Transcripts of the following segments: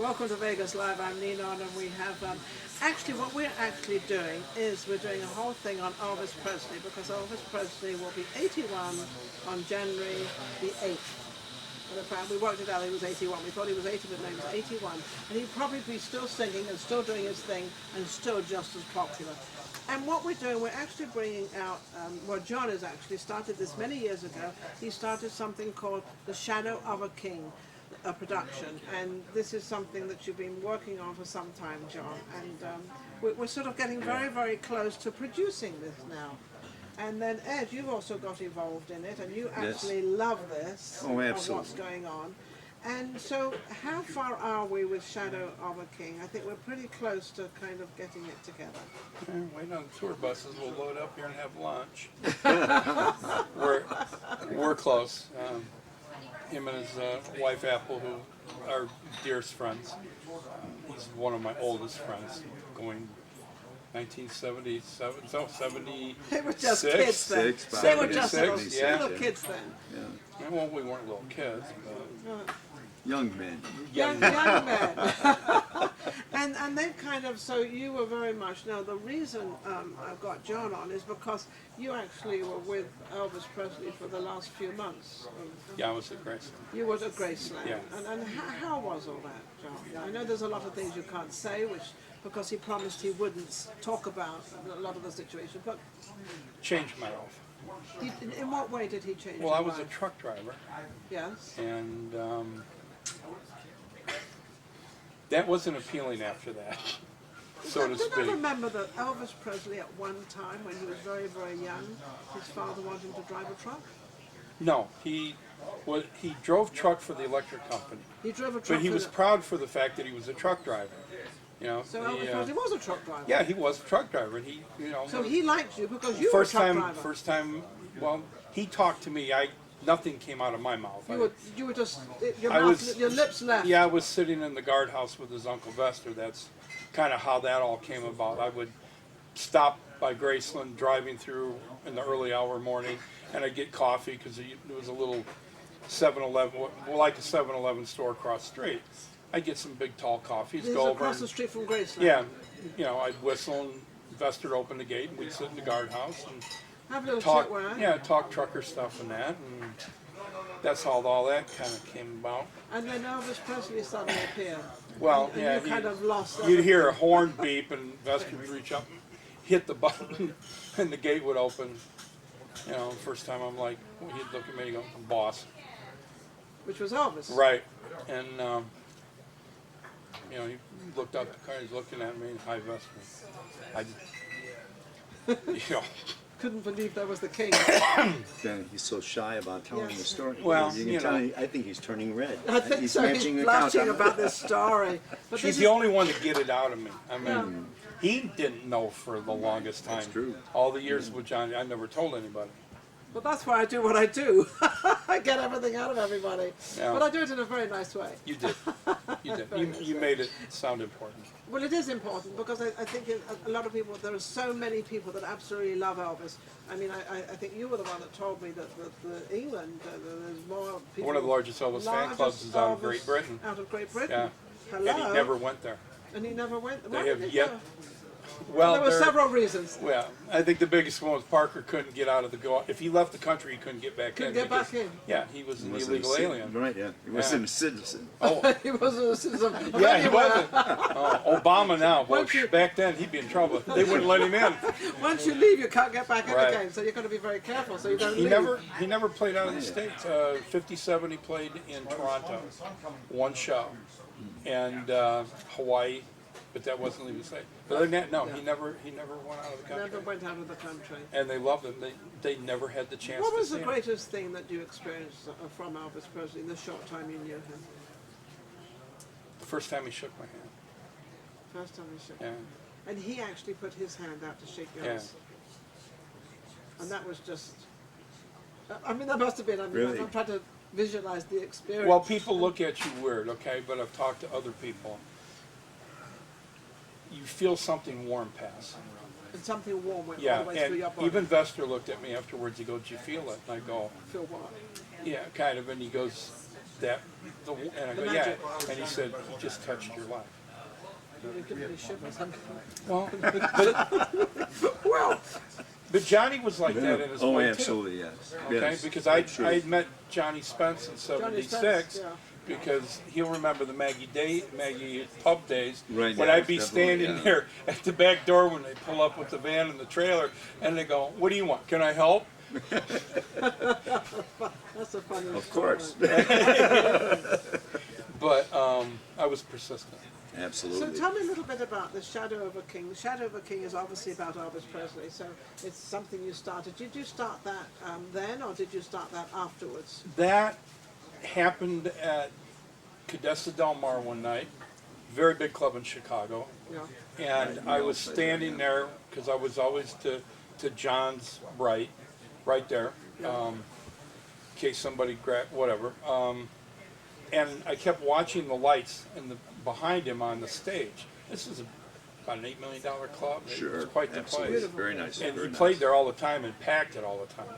Welcome to Vegas Live. I'm Ninon, and we have actually what we're actually doing is we're doing a whole thing on Elvis Presley, because Elvis Presley will be 81 on January the 8th. And in fact, we worked it out, he was 81. We thought he was 80, but no, he was 81. And he'd probably be still singing and still doing his thing and still just as popular. And what we're doing, we're actually bringing out, well, John has actually started this many years ago. He started something called The Shadow of a King, a production. And this is something that you've been working on for some time, John. And we're sort of getting very, very close to producing this now. And then Ed, you've also got involved in it, and you actually love this, oh, absolutely, of what's going on. And so how far are we with Shadow of a King? I think we're pretty close to kind of getting it together. Waiting on the tour buses. We'll load up here and have lunch. we're close. Him and his wife Apple, who are dearest friends. He's one of my oldest friends, going 1977, so 70. They were just kids then. They were just little kids then. Yeah. Well, we weren't little kids, but young men. Young men. and they've kind of, so you were very much, now the reason I've got John on is because you actually were with Elvis Presley for the last few months. Yeah, I was at Graceland. You were at Graceland. Yeah. And how was all that, John? I know there's a lot of things you can't say, because he promised he wouldn't talk about a lot of the situation, but... Changed my life. In what way did he change Well, I was life? a truck driver. Yes. And that wasn't appealing after that, so to speak. Did I remember that Elvis Presley at one time, when he was very, very young, his father wanted him to drive a truck? No, he drove truck for the electric company. He drove a truck. But he was proud for the fact that he was a truck driver. You know, so Elvis Presley was a truck driver. Yeah, he was a truck driver. And he, you know. So he liked you because you were a truck driver. First time, well, he talked to me. Nothing came out of my mouth. You were just your lips left. Yeah, I was sitting in the guardhouse with his Uncle Vester. That's kind of how that all came about. I would stop by Graceland driving through in the early hour morning, and I'd get coffee because there was a little 7-Eleven, like a 7-Eleven store across the street. I'd get some big tall coffees, go over across the street from Graceland. Yeah, you know, I'd whistle and Vester would open the gate, and we'd sit in the guardhouse and have a little talk. Chat, yeah, talk trucker stuff and that, and that's how all that kind of came about. And then Elvis Presley suddenly appeared. Well, and you kind of lost. You'd hear a horn beep, and Vester would reach up, and hit the button, and the gate would open. You know, the first time I'm like, well, he'd look at me and go, "Boss." Which was Elvis. Right, and you know, he looked up the car. He's looking at me, "Hi, Vester." You know. Couldn't believe that was the king. Yeah, he's so shy about telling the story. Well, you can tell. I think he's turning red. I think he's so. He's blushing about this story. But she's the only one to get it out of me. I mean, he didn't know for the longest time. That's true. All the years with Johnny, I never told anybody. But that's why I do what I do. I get everything out of everybody. Yeah. But I do it in a very nice way. You did. You did. You made it sound important. Well, it is important because I think a lot of people, there are so many people that absolutely love Elvis. I mean, I think you were the one that told me that England, there's more people. One of the largest Elvis fan clubs is out of Great Britain. Out of Great Britain? Yeah. Hello? And he never went there. And he never went? They have yet. Well, there were several reasons. Well, I think the biggest one was Parker couldn't get out of the if he left the country, he couldn't get back in. Couldn't get back in. Yeah, he was an illegal alien. Right, yeah. He wasn't a citizen. Oh. He wasn't a citizen. Yeah, he wasn't. Obama now, boy, back then he'd be in trouble. They wouldn't let him in. Once you leave, you can't get back in again, so you've got to be very careful so you don't leave. He never played out of the States. 57 he played in Toronto, one show, and Hawaii. But that wasn't even safe. But other than that, no, he never went out of the country. Never went out of the country. And they loved him. They never had the chance. What to was see the him. greatest thing that you experienced from Elvis Presley in the short time you knew him? The first time he shook my hand. First time he shook. Yeah. And he actually put his hand out to shake yours. Yeah. And that was just. I mean, that must have been. I mean, really? I'm trying to visualize the experience. Well, people look at you weird, okay? But I've talked to other people. You feel something warm pass. And something warm went all the way through your body. Even Vester looked at me afterwards. He goes, "Do you feel it?" And I go, "Feel what?" "Yeah, kind of." And he goes, that, and I go, The yeah. magic one. And he said, he just touched your life. You're giving me shivers. Well, well, but Johnny was like that in his Oh, way absolutely, yes. too. Okay, Yes, because I true. had met Johnny Spence in Johnny '76 Spence, yeah. because he'll remember the Maggie pub days Right, when yeah, I'd be definitely, standing yeah. there at the back door when they pull up with the van and the trailer, and they go, "What do you want? Can I help?" That's a funny Of story. course. But I was persistent. So Absolutely. tell me a little bit about the Shadow of a King. The Shadow of a King is obviously about Elvis Presley, so it's something you started. Did you start that then, or did you start that afterwards? That happened at Cadessa Del Mar one night, very big club in Chicago, Yeah. and I was standing there because I was always to John's right there, in case somebody grabbed whatever. And I kept watching the lights behind him on the stage. This is about an $8 million club. It Sure. was quite the Absolutely. place. Very nice. And very he nice. played there all the time and packed it all the time.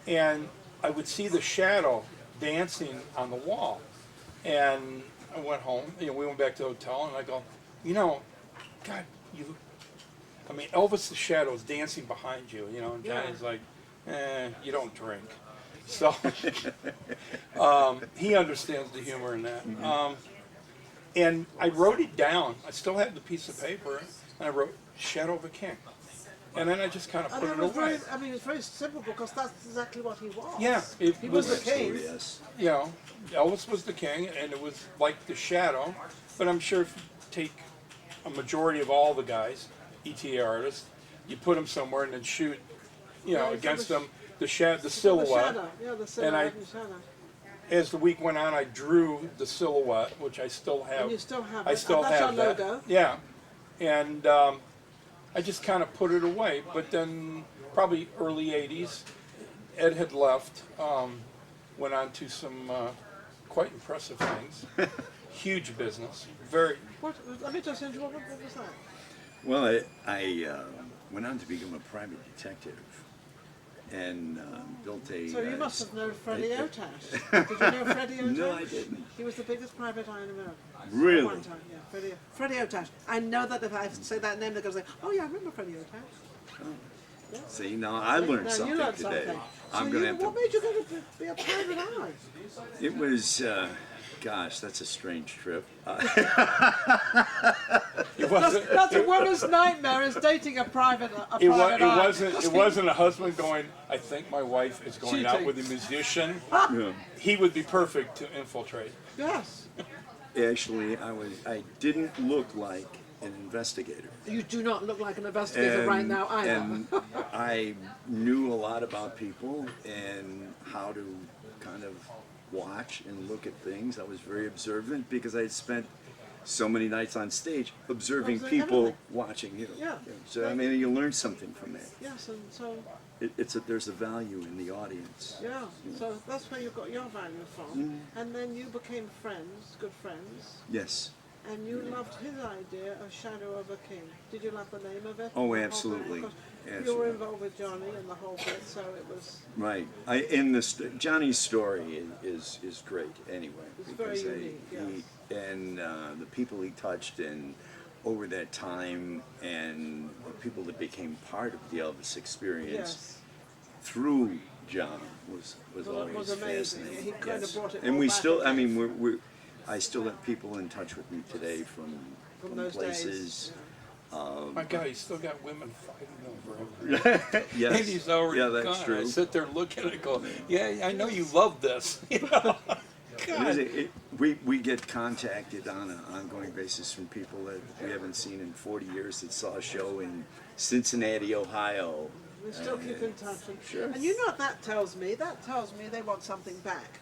And I would see the shadow dancing on the wall. And I went home, we went back to the hotel, and I go, God, Elvis the Shadow is dancing behind you, and Johnny's like, you don't drink. So he understands the humor in that. And I wrote it down. I still had the piece of paper, and I wrote Shadow of a King. And then I just kind of And put it it was away. it's very simple because that's exactly what he was. Yeah, He was the king. Absolutely, yes. Elvis was the king, and it was like the Shadow. But I'm sure if you take a majority of all the guys, ETA artists, you put them somewhere and then shoot, against them, the silhouette. The shadow. Yeah, the silhouette and shadow. As the week went on, I drew the silhouette, which I still have. And you still have I it. still And that's have your that. logo. Yeah, and I just kind of put it away. But then, probably early '80s, Ed had left. Went on to some quite impressive things. Huge business. Very. Let me just interrupt. What was that? Well, I went on to become a private detective and built a... So you must have known Freddie Otash. Did you know Freddie Otash? No, I didn't. He was the biggest private eye in America. Really? At one time, yeah. Freddie Otash. I know that if I say that name, they're going to say, "Oh yeah, I remember Freddie Otash." See, now I learned No, something you learned today. something. I'm So going to have what to... made you go to be a private eye? It was... gosh, that's a strange trip. It wasn't. That's a woman's nightmare, is dating a private It eye. wasn't a husband going, I think my wife is going out Cheating. with a musician. Yeah. He would be perfect to infiltrate. Yes. Actually, I didn't look like an investigator. You do not look like an investigator right now either. And I knew a lot about people and how to kind of watch and look at things. I was very observant because I had spent so many nights on stage observing Observing people everything. watching you. Yeah. So I mean, you learn something from that. Yes, and so, There's a value in the audience. yeah, so that's where you got your value from. And then you became friends, good friends, Yes. and you loved his idea of Shadow of a King. Did you love the name of it? Oh, The whole thing? absolutely. Because you were Absolutely. involved with Johnny and the whole bit, so it was, Right. Johnny's story is great anyway. It's very unique, yes. And the people he touched and over that time and the people that became part of the Elvis experience yes. through John was Well, it always was amazing. fascinating. He kind of brought it And all we back still, I again. mean, I still have people in touch with me today from those places. days. My God, he's still got women fighting over him. Yes. And he's already Yeah, that's gone. true. I sit there looking and go, yeah, I know you love this. God. We get contacted on an ongoing basis from people that we haven't seen in 40 years that saw a show in Cincinnati, Ohio. We still keep in touch. And, Sure. and you know what that tells me? That tells me they want something back.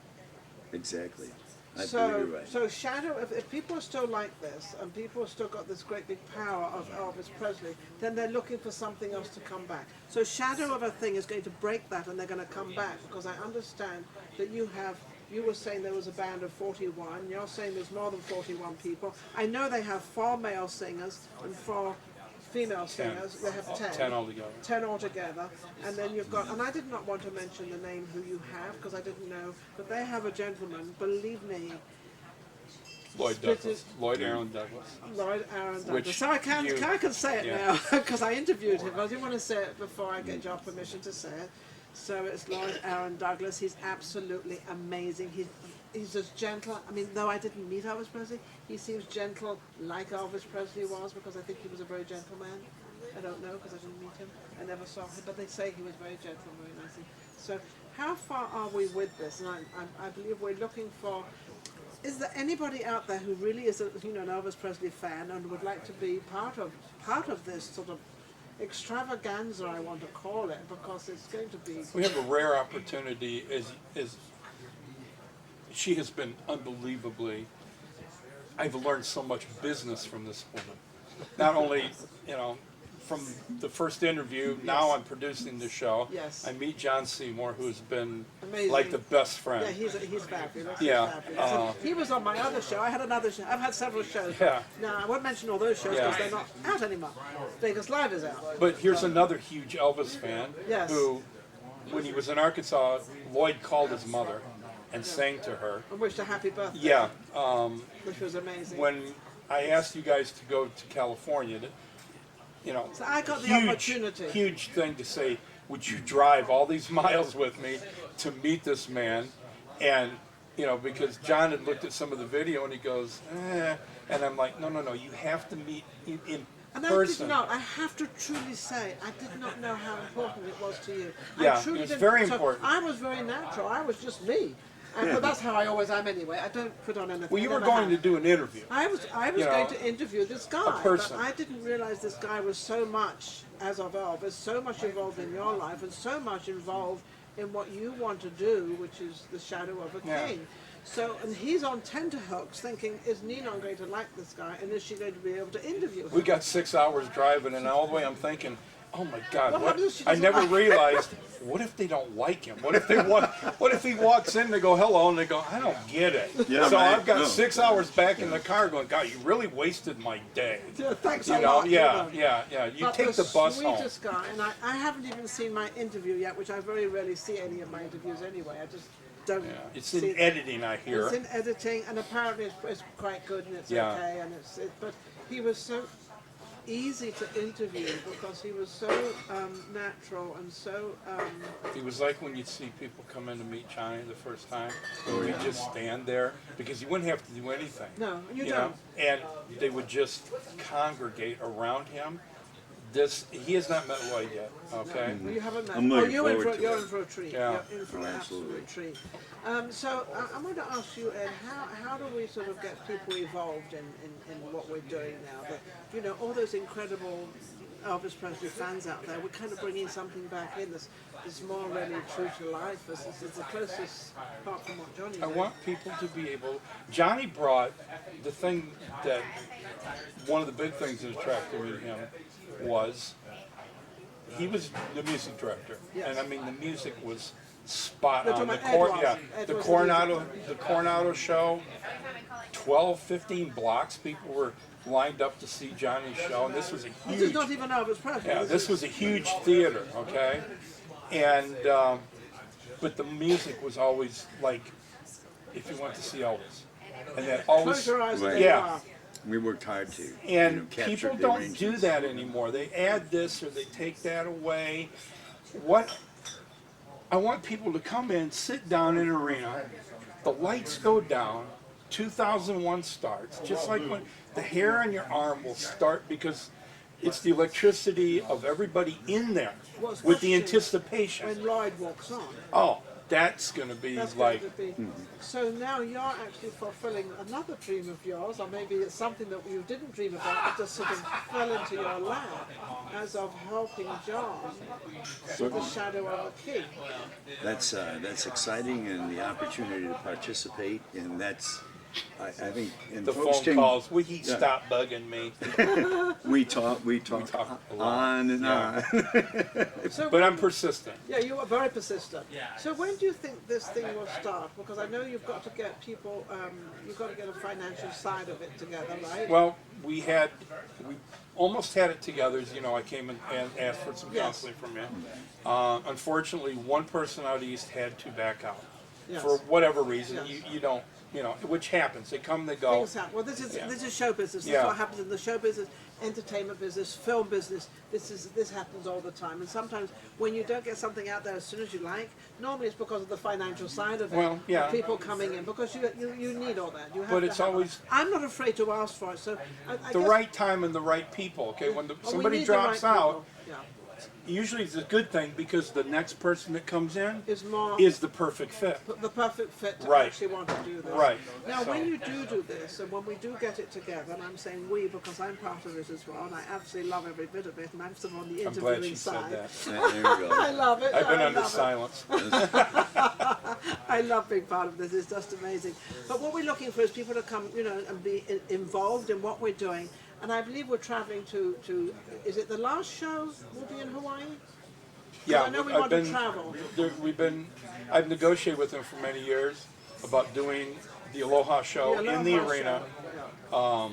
Exactly. I believe So, you're right. so Shadow, if people are still like this, and people have still got this great big power of Elvis Presley, then they're looking for something else to come back. So Shadow of a Thing is going to break that, and they're going to come back, because I understand that you were saying there was a band of 41, you're saying there's more than 41 people. I know they have 4 male singers and 4 female singers. They have 10. 10 altogether. 10 altogether. And then you've got, and I did not want to mention the name who you have because I didn't know, but they have a gentleman, believe me, Lloyd Douglas. Lloyd Aaron Douglas. Lloyd Aaron Douglas. Which So I can say it yeah. now because I interviewed him. I didn't want to say it before I get your permission to say it. So it's Lloyd Aaron Douglas. He's absolutely amazing. He's as gentle. I mean, though I didn't meet Elvis Presley, he seems gentle like Elvis Presley was because I think he was a very gentle man. I don't know because I didn't meet him. I never saw him, but they say he was very gentle and very nice. So how far are we with this? And I believe we're looking for. Is there anybody out there who really is an Elvis Presley fan and would like to be part of this sort of extravaganza, I want to call it, because it's going to be. We have a rare opportunity. Is she has been unbelievably. I've learned so much business from this woman. Not only from the first interview. Yes. Now I'm producing the show. Yes. I meet John Seymore, who's been Amazing. like the best friend. Yeah, he's fabulous. Yeah, He's fabulous. He was on my other show. I had another show. I've had several shows. Yeah. Now, I won't mention all those shows because Yeah. they're not out anymore. Vegas Live is out. But here's another huge Elvis fan Yes. who, when he was in Arkansas, Lloyd called his mother and sang to her. And wished a happy birthday. Yeah. Which was amazing. When I asked you guys to go to California, So I got the huge, opportunity. huge thing to say, would you drive all these miles with me to meet this man? And, because John had looked at some of the video and he goes, and I'm like, no, you have to meet in And I person. did not. I have to truly say, I did not know how important it was to you. Yeah, I truly it was didn't. very So important. I was very natural. I was just me. But that's how I always am anyway. I don't put on anything. Well, you I were never going to have. do an interview. I was going to interview this guy, person. but I didn't realize this guy was so much, as of Elvis, so much involved in your life and so much involved in what you want to do, which is the shadow of a Yeah. king. So, and he's on tenterhooks thinking, is Ninon going to like this guy and is she going to be able to interview him? We got 6 hours driving, and all the way I'm thinking, oh my God, What what? happens if she I doesn't never like- realized. What if they don't like him? What if what if he walks in and they go hello and they go, I don't get it. Yeah, so right. I've got No. 6 hours back in the car going, God, you really wasted my day. Yeah, thanks You a know, lot. yeah. You But take the bus home. sweetest guy, and I haven't even seen my interview yet, which I very rarely see any of my interviews anyway. I just don't. Yeah, it's see in editing, I hear. It's in editing, and apparently it's quite good, and it's Yeah. okay, and but he was so easy to interview because he was so natural and so. It was like when you'd see people come in to meet Johnny the first time, where he'd just stand there because you wouldn't have to do anything. No, you know, don't. and they would just congregate around him. He has not met Lloyd yet, okay? Well, you haven't met. I'm looking you're in forward to you're it. in for a treat. Yeah. You're in for an Absolutely. absolute treat. So I'm going to ask you, Ed, how do we sort of get people involved in what we're doing now? All those incredible Elvis Presley fans out there, we're kind of bringing something back in that's more really true to life. This is the closest, apart from what Johnny I did. want people to be able. Johnny brought the thing that one of the big things that attracted me to him was he was the music director, Yes. and I mean the music was spot You're on. talking The about Ed was. Ed the was the Coronado show, 12, 15 blocks. People were lined up to see Johnny's show, and this was a This is huge. not even Elvis Presley. Yeah, this was a huge theater, okay? And, but the music was always like, if you went to see Elvis. And that always, Close your eyes and Right. there you Yeah. are. We worked hard to and capture people the don't do arrangements. that anymore. They add this or they take that away. What, I want people to come in, sit down in an arena, the lights go down, 2001 starts, just like when the hair on your arm will start because it's the electricity of everybody in there Well, with the especially anticipation. When Lloyd walks on. Oh, that's going to be That's like, going to be. So now you're actually fulfilling another dream of yours, or maybe it's something that you didn't dream about, but just sort of fell into your lap, as of helping John with the shadow of a king. That's exciting, and the opportunity to participate, and that's I think and The folks phone can, calls, will he yeah. stop bugging me? we talk talk a lot. on and Yeah. on. So But I'm persistent. yeah, you are very persistent. So when do you think this thing will start? Because I know you've got to get people, you've got to get a financial side of it together, right? Well, we almost had it together. As you know, I came and asked for some Yes. counseling from you. Unfortunately, one person out east had to back out Yes. for whatever reason. Yes. You don't, which happens. They come, they go. Things happen. Well, this is Yeah. show business. This Yeah. is what happens in the show business, entertainment business, film business. This happens all the time. And sometimes when you don't get something out there as soon as you like, normally it's because of the financial side of it. Well, yeah. Of people coming in because you need all that. You have But to it's have always- I'm not afraid to ask for it. So I The guess, right time and the right people. Okay, when well, we somebody need the drops right out, people. Yeah. usually it's a good thing because the next person that comes in Is more is the perfect fit. the perfect fit to Right. actually want to do this. Right. Now, So- when you do this, and when we do get it together, and I'm saying we because I'm part of it as well, and I absolutely love every bit of it, and I'm sort of on the I'm interviewing glad she side. said that. Yeah, there we I go. love it. I've been I under love it. silence. I love being part of this. It's just amazing. But what we're looking for is people to come, and be involved in what we're doing. And I believe we're traveling to is it the last show will be in Hawaii? Yeah, I know we I've want to been. travel. I've negotiated with them for many years about doing the Aloha show Yeah, in the Aloha arena, show.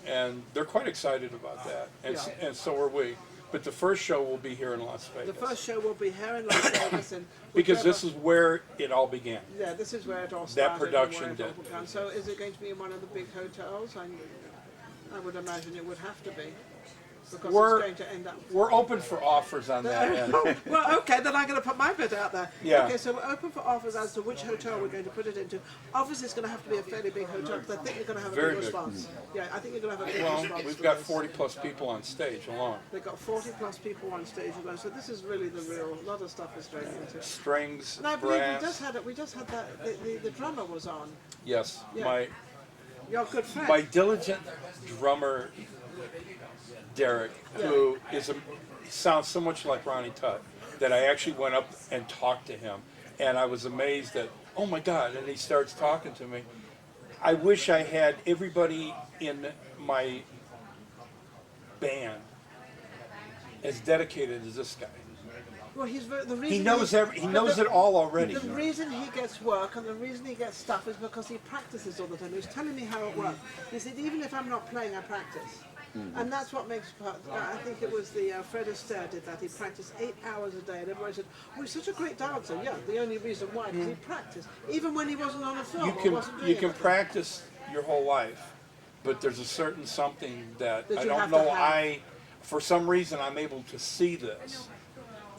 and they're quite excited about that, and so are we. But the first show will be here in Las The Vegas first show will be here in Las Vegas, and because this whichever- is where it all began. Yeah, this is where it all That started. production and where it all did. began. So is it going to be in one of the big hotels? I would imagine it would have to be. Because We're- it's going to end up... We're open for offers on that end. Well, okay, then I'm going to put my bit out there. Yeah. Okay, so we're open for offers as to which hotel we're going to put it into. Obviously, it's going to have to be a fairly big hotel because I think you're going to have a Very big good. response. Yeah, I think you're going to have a big Well, response. we've for got this. 40 plus people on stage alone. They've got 40 plus people on stage alone, so this is really the real. A lot of stuff is going into it. Strings, And I believe brass. we just had that. The drummer was on. Yes, Yeah. Your good friend. my diligent drummer, Derek, who sounds so much like Ronnie Tutt, that I actually went up and talked to him, and I was amazed that, oh my God, and he starts talking to me. I wish I had everybody in my band as dedicated as this guy. Well, the reason He knows he knows it all already. The reason he gets work and the reason he gets stuff is because he practices all the time. He was telling me how it works. He said, even if I'm not playing, I practice. And that's what makes, I think it was the Fred Astaire did that. He practiced 8 hours a day. And everybody said, oh, he's such a great dancer. Yeah, the only reason why, because he practiced. Even when he wasn't on a film or wasn't doing You can anything. practice your whole life, but there's a certain something that That I you don't have to know. have. For some reason, I'm able to see this,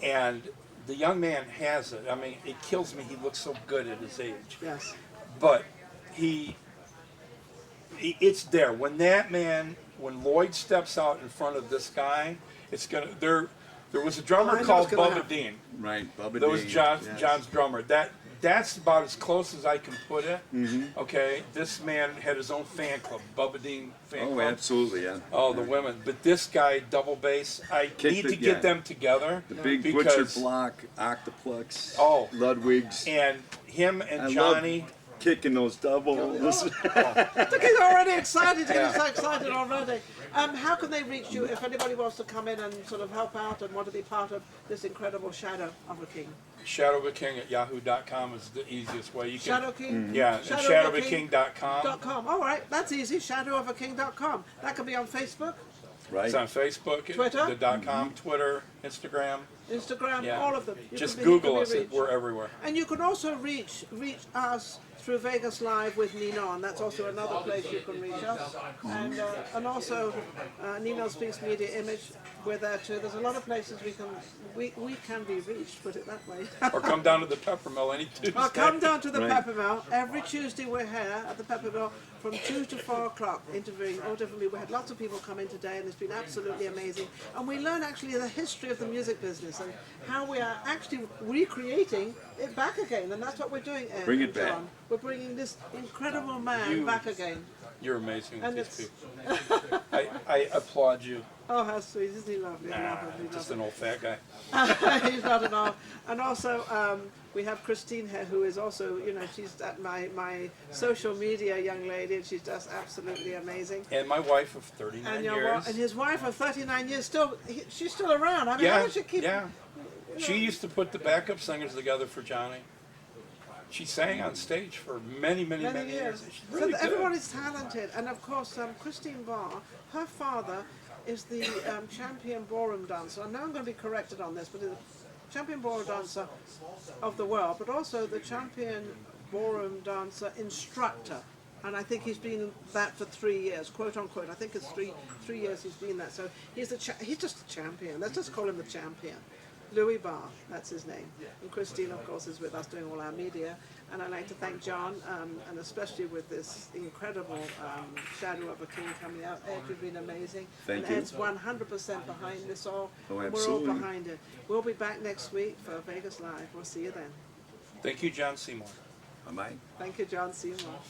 and the young man has it. I mean, it kills me. He looks so good at his age, Yes. but it's there. When Lloyd steps out in front of this guy, it's gonna. There was a drummer I know called it's gonna Bubba happen. Dean. Right, Bubba That was Dean, John's yes. drummer. That's about as close as I can put it. Okay, this man had his own fan club, Bubba Dean fan Oh, club. absolutely, yeah. Oh, the women. But this guy, double bass, I need to get them together. The big butcher because, block, Octoplex, Oh. Ludwig's. And him and I Johnny. love kicking those doubles. Look, he's already excited. He's Yeah. so excited already. How can they reach you if anybody wants to come in and sort of help out and want to be part of this incredible Shadow of a King? Shadow of a King at yahoo.com is the easiest way. You can, Shadow King? Yeah, and shadowoftheking.com. .com. All right, that's easy. Shadowofaking.com. That could be on Facebook, Right. It's on Facebook, Twitter? the .com, Twitter, Instagram. Instagram, Yeah. all of them. You Just can be- you Google can us. be reached. We're everywhere. And you can also reach us through Vegas Live with Ninon. That's also another place you can reach us. And also Ninon Speaks Media Image. We're there too. There's a lot of places we can be reached. Put it that way. Or come down to the Peppermill any Tuesday. Well, come down to the Right. Peppermill. Every Tuesday we're here at the Peppermill from 2 to 4 o'clock interviewing all differently. We had lots of people come in today and it's been absolutely amazing. And we learn actually the history of the music business and how we are actually recreating it back again. And that's what we're doing, Ed Bring it and John. back. We're bringing this incredible man back again. You're amazing with And these people. I applaud you. Oh, how sweet. Isn't he lovely? I love him. We Just love an old fat guy. him. He's not at all. And also, we have Christine here, who is also, you know, she's at my social media young lady, and she's just absolutely amazing. And my wife of 39 And years. and his wife of 39 years, she's still around. I mean, how Yeah, does she keep? yeah. You know, She used to put the backup singers together for Johnny. She sang on stage for many years. She's really So good. everybody's talented, and of course, Christine Barr, her father is the champion ballroom dancer. I know I'm going to be corrected on this, but the champion ballroom dancer of the world, but also the champion ballroom dancer instructor. And I think he's been that for 3 years, quote unquote. I think it's three years he's been that. So he's just a champion. Let's just call him the champion. Louis Barr, that's his name. And Christine, of course, is with us doing all our media. And I'd like to thank John, and especially with this incredible Shadow of a King coming out. Ed, you've been amazing. Thank and you. Ed's 100% behind this all. Oh, We're all absolutely. behind it. We'll be back next week for Vegas Live. We'll see you then. Thank you, John Seymore. Bye-bye. Thank you, John Seymore.